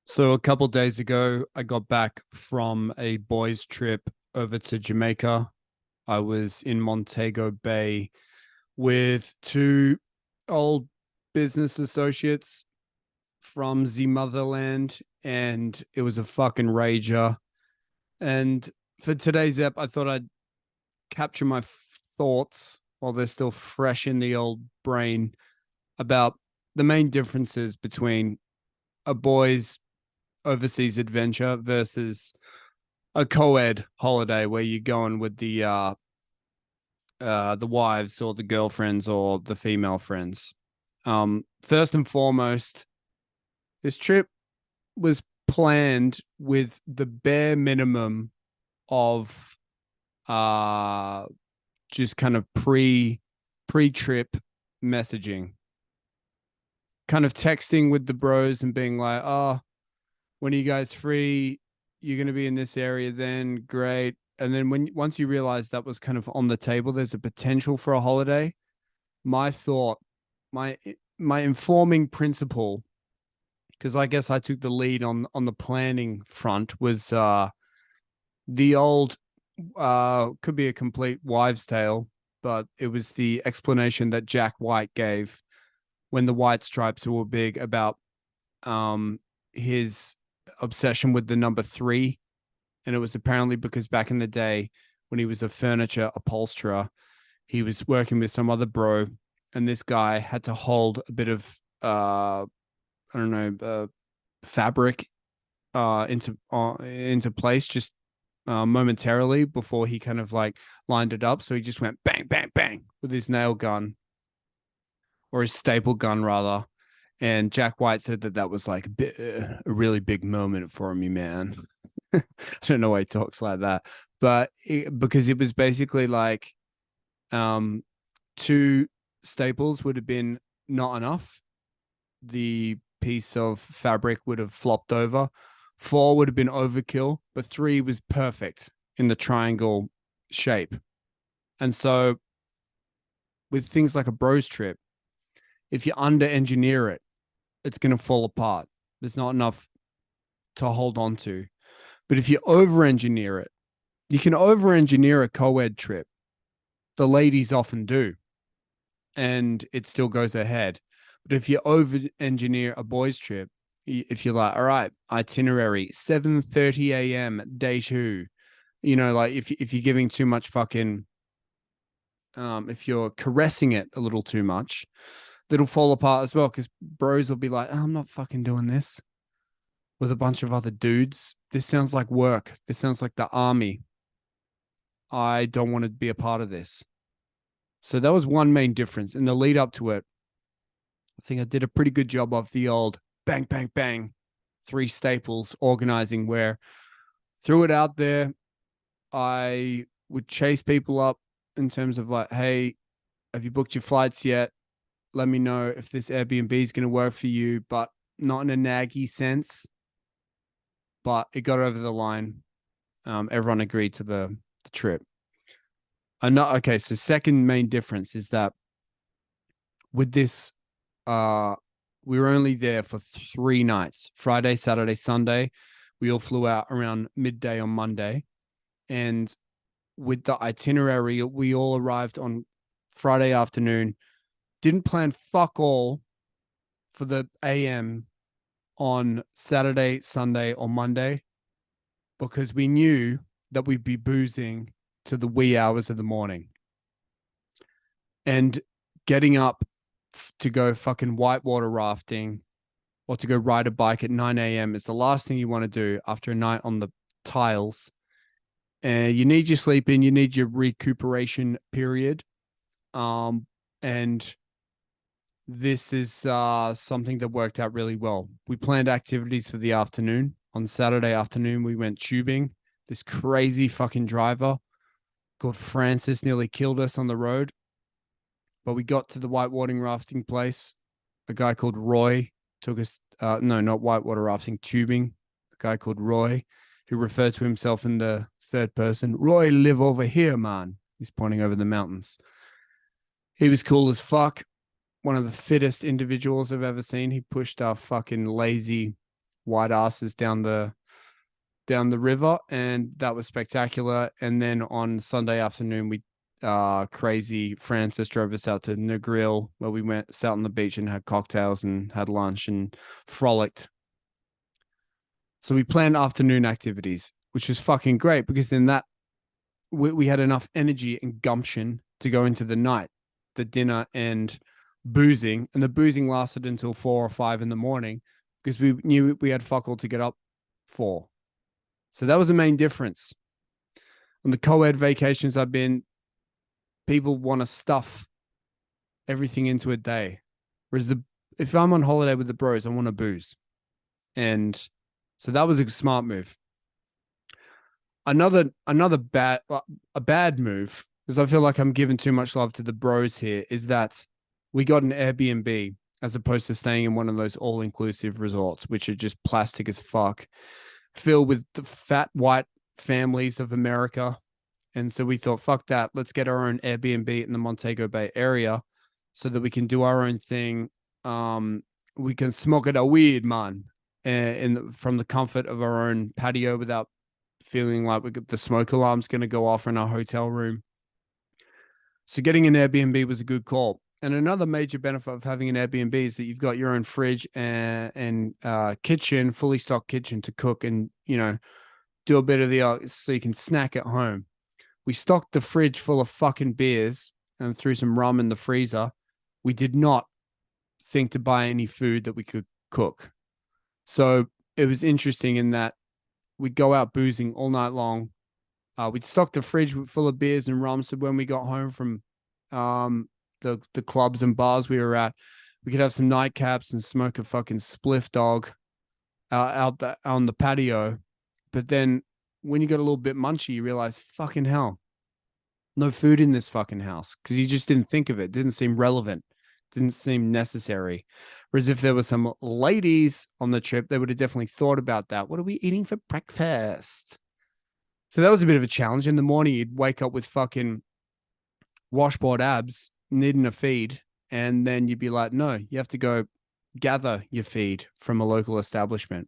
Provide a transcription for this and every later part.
So a couple days ago, I got back from a boys' trip over to Jamaica. I was in Montego Bay with two old business associates from the motherland, and it was a fucking rager. And for today's ep, I thought I'd capture my thoughts while they're still fresh in the old brain about the main differences between a boys' overseas adventure versus a co-ed holiday where you're going with the wives or the girlfriends or the female friends. First and foremost, this trip was planned with the bare minimum of uh just kind of pre-trip messaging, kind of texting with the bros and being like, oh, when are you guys free? You're going to be in this area then, great. And then once you realize that was kind of on the table, there's a potential for a holiday. My thought, my my informing principle, because I guess I took the lead on the planning front, was the old could be a complete wives' tale, but it was the explanation that Jack White gave when the White Stripes were big about his obsession with the number three. And it was apparently because back in the day when he was a furniture upholsterer, he was working with some other bro, and this guy had to hold a bit of I don't know, fabric into place just momentarily before he kind of like lined it up. So he just went bang, bang, bang with his nail gun, or his staple gun rather. And Jack White said that that was like a really big moment for me, man. I don't know why he talks like that, but because it was basically like um, two staples would have been not enough. The piece of fabric would have flopped over. Four would have been overkill, but three was perfect in the triangle shape. And so, with things like a bros trip, if you under engineer it, it's going to fall apart. There's not enough to hold on to. But if you over engineer it, you can over engineer a co ed trip. The ladies often do, and it still goes ahead. But if you over engineer a boys' trip, if you're like, all right, itinerary 7:30 a.m. day two, like if you're giving too much fucking, if you're caressing it a little too much, that'll fall apart as well. Because bros will be like, oh, I'm not fucking doing this with a bunch of other dudes. This sounds like work. This sounds like the army. I don't want to be a part of this. So that was one main difference. In the lead up to it, I think I did a pretty good job of the old bang, bang, bang, three staples organizing, where threw it out there. I would chase people up in terms of like, hey, have you booked your flights yet? Let me know if this Airbnb is going to work for you, but not in a naggy sense. But it got over the line. Everyone agreed to the trip. Okay, so second main difference is that with this, we were only there for 3 nights: Friday, Saturday, Sunday. We all flew out around midday on Monday, and with the itinerary, we all arrived on Friday afternoon. Didn't plan fuck all for the AM on Saturday, Sunday, or Monday, because we knew that we'd be boozing to the wee hours of the morning. And getting up to go fucking whitewater rafting or to go ride a bike at 9 a.m. is the last thing you want to do after a night on the tiles. And you need your sleep in, you need your recuperation period. And this is something that worked out really well. We planned activities for the afternoon. On Saturday afternoon, we went tubing. This crazy fucking driver called Francis nearly killed us on the road. But we got to the whitewater rafting place. A guy called Roy took us, no, not whitewater rafting, tubing. A guy called Roy, who referred to himself in the third person. Roy live over here, man. He's pointing over the mountains. He was cool as fuck. One of the fittest individuals I've ever seen. He pushed our fucking lazy white asses down the river, and that was spectacular. And then on Sunday afternoon, we crazy Francis drove us out to Negril, where we went sat on the beach and had cocktails and had lunch and frolicked. So we planned afternoon activities, which was fucking great because then that we had enough energy and gumption to go into the night, the dinner and boozing. And the boozing lasted until 4 or 5 in the morning because we knew we had fuck all to get up for. So that was the main difference. On the co-ed vacations I've been, people want to stuff everything into a day. Whereas if I'm on holiday with the bros, I want to booze. And so that was a smart move. Another bad move, because I feel like I'm giving too much love to the bros here, is that we got an Airbnb as opposed to staying in one of those all-inclusive resorts, which are just plastic as fuck, filled with the fat white families of America. And so we thought, fuck that. Let's get our own Airbnb in the Montego Bay area so that we can do our own thing. We can smoke it a weed, man, from the comfort of our own patio without feeling like the smoke alarm's going to go off in our hotel room. So getting an Airbnb was a good call. And another major benefit of having an Airbnb is that you've got your own fridge and kitchen, fully stocked kitchen to cook and, do a bit of so you can snack at home. We stocked the fridge full of fucking beers and threw some rum in the freezer. We did not think to buy any food that we could cook. So it was interesting in that we'd go out boozing all night long. We'd stock the fridge full of beers and rum. So when we got home from the clubs and bars we were at, we could have some nightcaps and smoke a fucking spliff dog out on the patio. But then when you got a little bit munchy, you realize, fucking hell, no food in this fucking house, because you just didn't think of it. Didn't seem relevant. Didn't seem necessary. Whereas if there were some ladies on the trip, they would have definitely thought about that. What are we eating for breakfast? So that was a bit of a challenge. In the morning, you'd wake up with fucking washboard abs, needing a feed. And then you'd be like, no, you have to go gather your feed from a local establishment.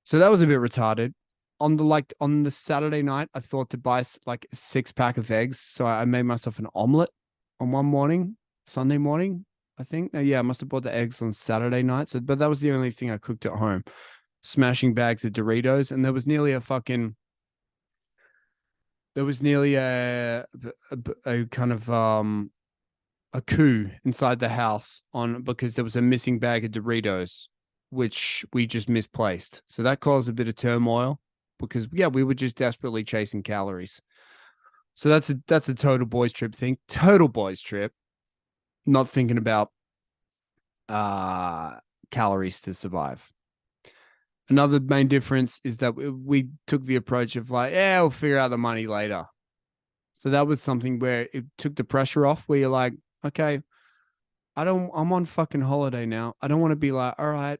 So that was a bit retarded. On the Saturday night, I thought to buy like a 6-pack of eggs. So I made myself an omelet on one morning, Sunday morning, I think. Yeah, I must have bought the eggs on Saturday night. But that was the only thing I cooked at home. Smashing bags of Doritos. And there was nearly a kind of a coup inside the house because there was a missing bag of Doritos, which we just misplaced. So that caused a bit of turmoil because we were just desperately chasing calories. So that's a total boys trip thing. Total boys trip. Not thinking about calories to survive. Another main difference is that we took the approach of like, yeah, we'll figure out the money later. So that was something where it took the pressure off, where you're like, okay, I'm on fucking holiday now. I don't want to be like, all right,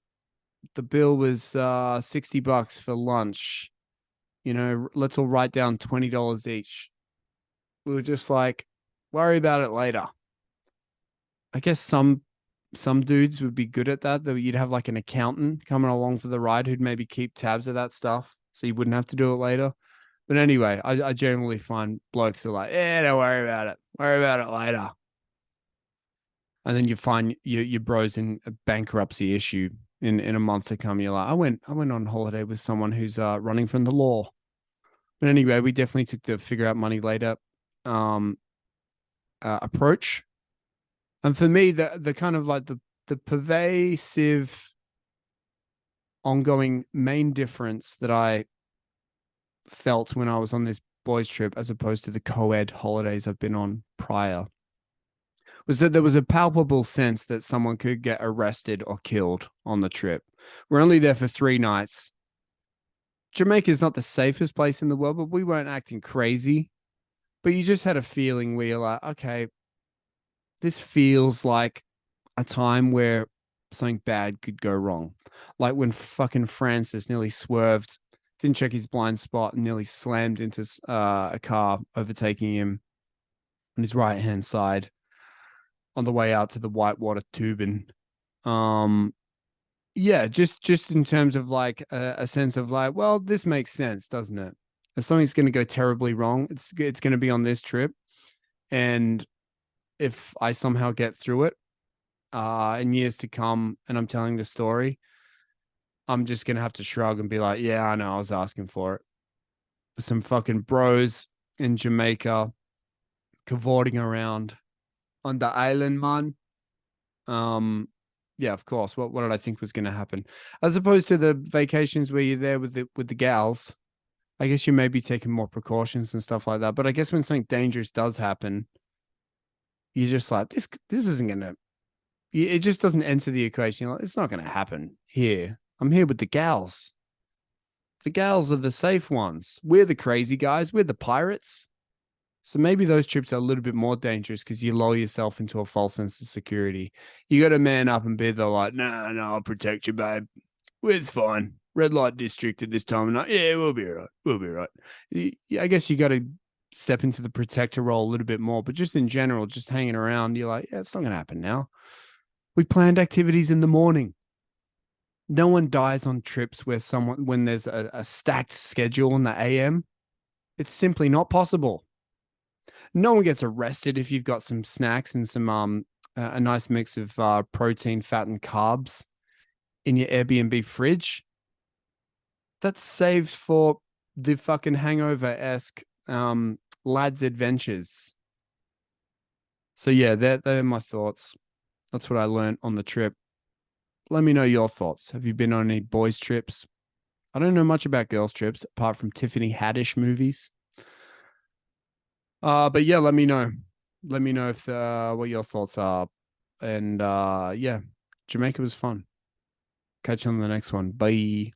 the bill was $60 for lunch. Let's all write down $20 each. We were just like, worry about it later. I guess some dudes would be good at that. Though you'd have like an accountant coming along for the ride who'd maybe keep tabs of that stuff, so you wouldn't have to do it later. But anyway, I generally find blokes are like, don't worry about it. Worry about it later. And then you find your bros in a bankruptcy issue in a month to come. You're like, I went on holiday with someone who's running from the law. But anyway, we definitely took the figure out money later approach. And for me, the kind of like the pervasive ongoing main difference that I felt when I was on this boys trip as opposed to the co-ed holidays I've been on prior was that there was a palpable sense that someone could get arrested or killed on the trip. We're only there for 3 nights. Jamaica is not the safest place in the world, but we weren't acting crazy. But you just had a feeling where you're like, okay, this feels like a time where something bad could go wrong. Like when fucking Francis nearly swerved, didn't check his blind spot, and nearly slammed into a car, overtaking him on his right-hand side on the way out to the Whitewater tubing. Yeah, just in terms of like a sense of like, well, this makes sense, doesn't it? If something's going to go terribly wrong, it's going to be on this trip, and if I somehow get through it, in years to come, and I'm telling the story, I'm just going to have to shrug and be like, yeah, I know, I was asking for it. Some fucking bros in Jamaica cavorting around on the island, man. Um, yeah, of course. What did I think was going to happen? As opposed to the vacations where you're there with the gals, I guess you may be taking more precautions and stuff like that. But I guess when something dangerous does happen, you're just like, this isn't gonna. It just doesn't enter the equation. You're like, it's not going to happen here. I'm here with the gals. The gals are the safe ones. We're the crazy guys. We're the pirates. So maybe those trips are a little bit more dangerous because you lull yourself into a false sense of security. You got to man up and be the like, no, no, I'll protect you, babe. It's fine. Red light district at this time of night. Yeah, we'll be right. We'll be right. I guess you got to step into the protector role a little bit more, but just in general, just hanging around, you're like, yeah, it's not going to happen now. We planned activities in the morning. No one dies on trips when there's a stacked schedule in the AM. It's simply not possible. No one gets arrested if you've got some snacks and some a nice mix of protein, fat, and carbs in your Airbnb fridge. That's saved for the fucking hangover-esque lads adventures. So yeah, they're my thoughts. That's what I learned on the trip. Let me know your thoughts. Have you been on any boys trips? I don't know much about girls trips apart from Tiffany Haddish movies. But yeah, let me know. Let me know if what your thoughts are. And yeah, Jamaica was fun. Catch you on the next one. Bye.